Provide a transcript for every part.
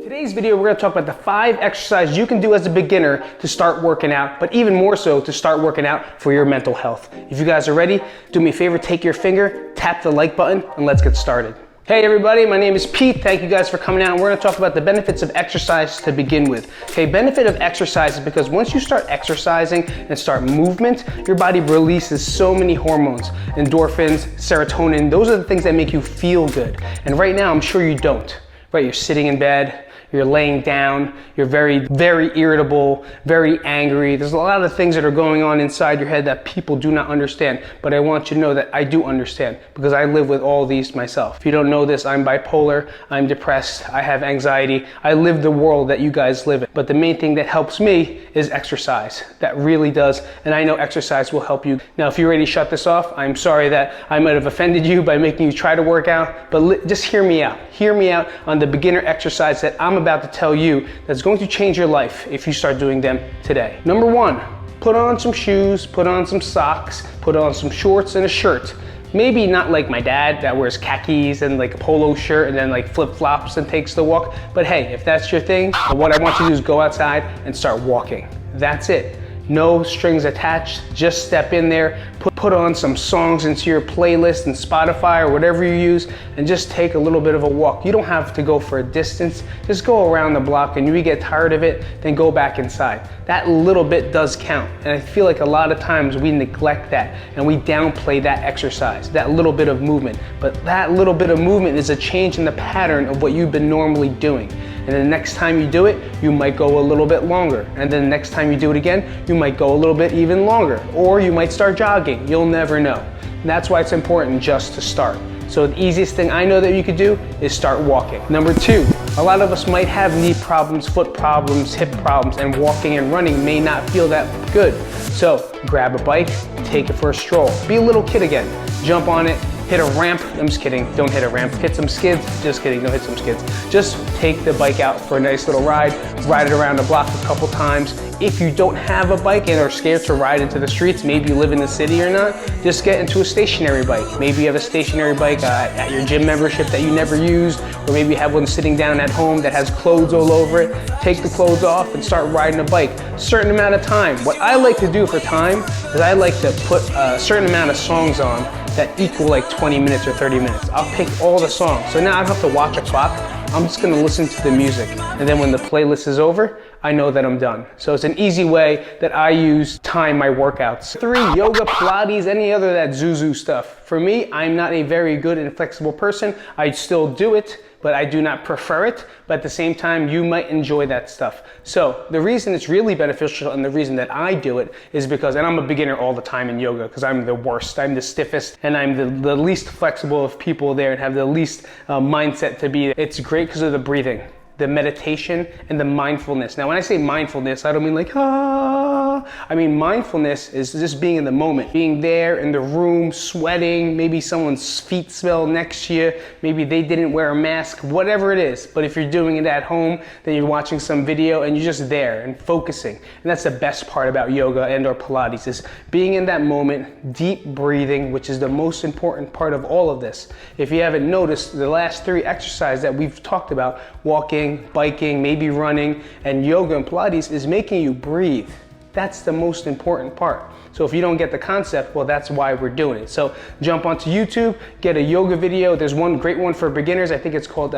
Today's video, we're gonna talk about the 5 exercises you can do as a beginner to start working out, but even more so to start working out for your mental health. If you guys are ready, do me a favor, take your finger, tap the like button, and let's get started. Hey everybody, my name is Pete. Thank you guys for coming out, and we're gonna talk about the benefits of exercise to begin with. Okay, benefit of exercise is because once you start exercising and start movement, your body releases so many hormones, endorphins, serotonin. Those are the things that make you feel good. And right now, I'm sure you don't. Right, you're sitting in bed, you're laying down, you're very irritable, very angry. There's a lot of things that are going on inside your head that people do not understand, but I want you to know that I do understand because I live with all these myself. If you don't know this, I'm bipolar, I'm depressed, I have anxiety. I live the world that you guys live in. But the main thing that helps me is exercise. That really does, and I know exercise will help you. Now, if you're ready to shut this off, I'm sorry that I might have offended you by making you try to work out, but just hear me out. Hear me out on the beginner exercise that I'm about to tell you that's going to change your life if you start doing them today. Number 1, put on some shoes, put on some socks, put on some shorts and a shirt. Maybe not like my dad that wears khakis and like a polo shirt and then like flip-flops and takes the walk, but hey, if that's your thing, what I want you to do is go outside and start walking. That's it. No strings attached, just step in there, put on some songs into your playlist and Spotify or whatever you use, and just take a little bit of a walk. You don't have to go for a distance, just go around the block, and you get tired of it, then go back inside. That little bit does count, and I feel like a lot of times we neglect that and we downplay that exercise, that little bit of movement. But that little bit of movement is a change in the pattern of what you've been normally doing. And then the next time you do it, you might go a little bit longer. And then the next time you do it again, you might go a little bit even longer. Or you might start jogging, you'll never know. And that's why it's important just to start. So the easiest thing I know that you could do is start walking. Number 2, a lot of us might have knee problems, foot problems, hip problems, and walking and running may not feel that good. So grab a bike, take it for a stroll. Be a little kid again, jump on it, hit a ramp. I'm just kidding, don't hit a ramp. Hit some skids, just kidding, don't hit some skids. Just take the bike out for a nice little ride it around the block a couple times. If you don't have a bike and are scared to ride into the streets, maybe you live in the city or not, just get into a stationary bike. Maybe you have a stationary bike at your gym membership that you never used, or maybe you have one sitting down at home that has clothes all over it. Take the clothes off and start riding a bike. A certain amount of time. What I like to do for time is I like to put a certain amount of songs on that equal like 20 minutes or 30 minutes. I'll pick all the songs. So now I don't have to watch a clock. I'm just gonna listen to the music. And then when the playlist is over, I know that I'm done. So it's an easy way that I use time my workouts. 3, yoga, Pilates, any other that Zuzu stuff. For me, I'm not a very good and flexible person. I still do it, but I do not prefer it. But at the same time, you might enjoy that stuff. So the reason it's really beneficial and the reason that I do it is because, and I'm a beginner all the time in yoga because I'm the worst, I'm the stiffest, and I'm the least flexible of people there and have the least mindset to be. It's great because of the breathing, the meditation, and the mindfulness. Now, when I say mindfulness, I don't mean like, I mean mindfulness is just being in the moment, being there in the room, sweating, maybe someone's feet smell next to you, maybe they didn't wear a mask, whatever it is. But if you're doing it at home, then you're watching some video and you're just there and focusing. And that's the best part about yoga and or Pilates is being in that moment, deep breathing, which is the most important part of all of this. If you haven't noticed, the last 3 exercises that we've talked about, walking, biking, maybe running, and yoga and Pilates is making you breathe. That's the most important part. So if you don't get the concept, well, that's why we're doing it. So jump onto YouTube, get a yoga video. There's one great one for beginners. I think it's called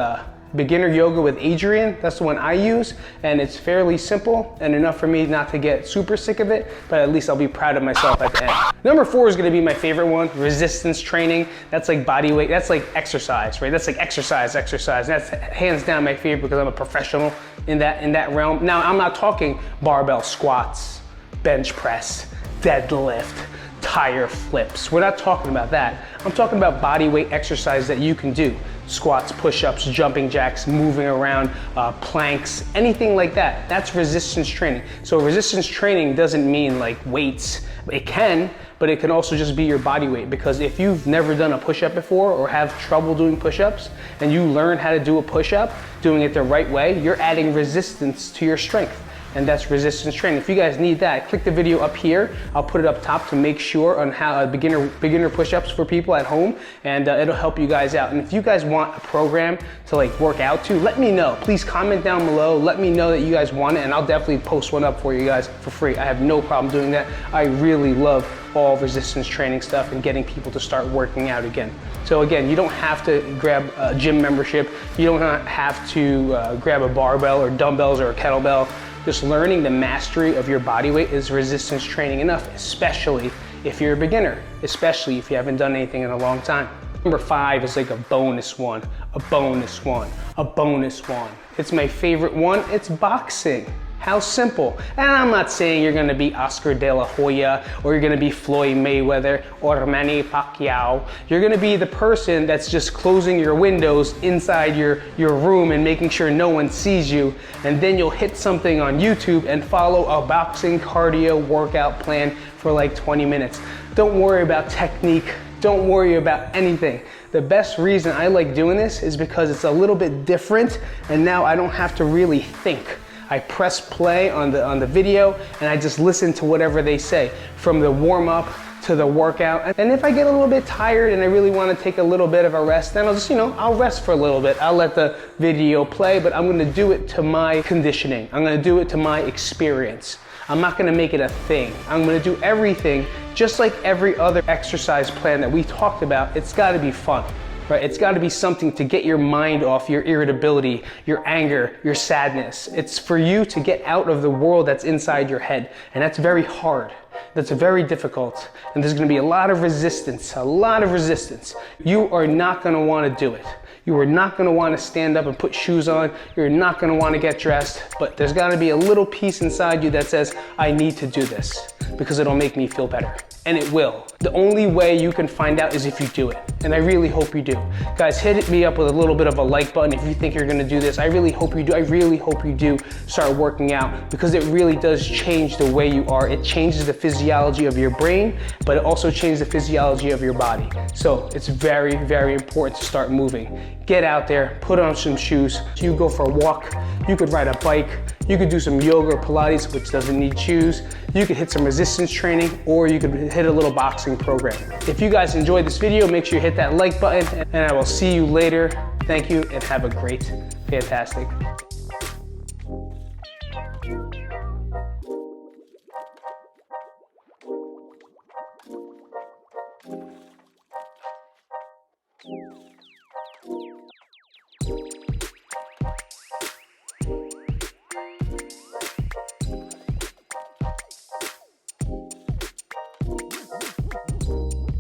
Beginner Yoga with Adrian. That's the one I use, and it's fairly simple and enough for me not to get super sick of it, but at least I'll be proud of myself at the end. Number 4 is gonna be my favorite one, resistance training. That's like body weight, that's like exercise, right? That's like exercise. That's hands down my favorite because I'm a professional in that realm. Now, I'm not talking barbell squats, bench press, deadlift, tire flips. We're not talking about that. I'm talking about body weight exercise that you can do. Squats, push-ups, jumping jacks, moving around, planks, anything like that. That's resistance training. So resistance training doesn't mean like weights. It can, but it can also just be your body weight, because if you've never done a push-up before or have trouble doing push-ups and you learn how to do a push-up, doing it the right way, you're adding resistance to your strength. and that's resistance training. If you guys need that, click the video up here. I'll put it up top to make sure on how beginner push-ups for people at home, and it'll help you guys out. And if you guys want a program to like work out to, let me know. Please comment down below. Let me know that you guys want it, and I'll definitely post one up for you guys for free. I have no problem doing that. I really love all resistance training stuff and getting people to start working out again. So again, you don't have to grab a gym membership. You don't have to grab a barbell or dumbbells or a kettlebell. Just learning the mastery of your body weight is resistance training enough, especially if you're a beginner, especially if you haven't done anything in a long time. Number 5 is like a bonus one, a bonus one, a bonus one. It's my favorite one. It's boxing. How simple. And I'm not saying you're gonna be Oscar De La Hoya or you're gonna be Floyd Mayweather or Manny Pacquiao. You're gonna be the person that's just closing your windows inside your room and making sure no one sees you. And then you'll hit something on YouTube and follow a boxing cardio workout plan for like 20 minutes. Don't worry about technique. Don't worry about anything. The best reason I like doing this is because it's a little bit different, and now I don't have to really think. I press play on the video and I just listen to whatever they say, from the warm up to the workout. And if I get a little bit tired and I really want to take a little bit of a rest, then I'll just, I'll rest for a little bit. I'll let the video play, but I'm going to do it to my conditioning. I'm going to do it to my experience. I'm not going to make it a thing. I'm going to do everything just like every other exercise plan that we talked about. It's got to be fun. Right? It's got to be something to get your mind off your irritability, your anger, your sadness. It's for you to get out of the world that's inside your head. And that's very hard. That's very difficult. And there's going to be a lot of resistance, a lot of resistance. You are not going to want to do it. You are not going to want to stand up and put shoes on. You're not going to want to get dressed. But there's got to be a little piece inside you that says, I need to do this because it'll make me feel better. And it will. The only way you can find out is if you do it. And I really hope you do. Guys, hit me up with a little bit of a like button if you think you're gonna do this. I really hope you do. I really hope you do start working out, because it really does change the way you are. It changes the physiology of your brain, but it also changes the physiology of your body. So it's very, very important to start moving. Get out there, put on some shoes. You go for a walk, you could ride a bike, you could do some yoga or Pilates, which doesn't need shoes. You could hit some resistance training, or you could hit a little boxing program. If you guys enjoyed this video, make sure you hit that like button, and I will see you later. Thank you, and have a great, fantastic day.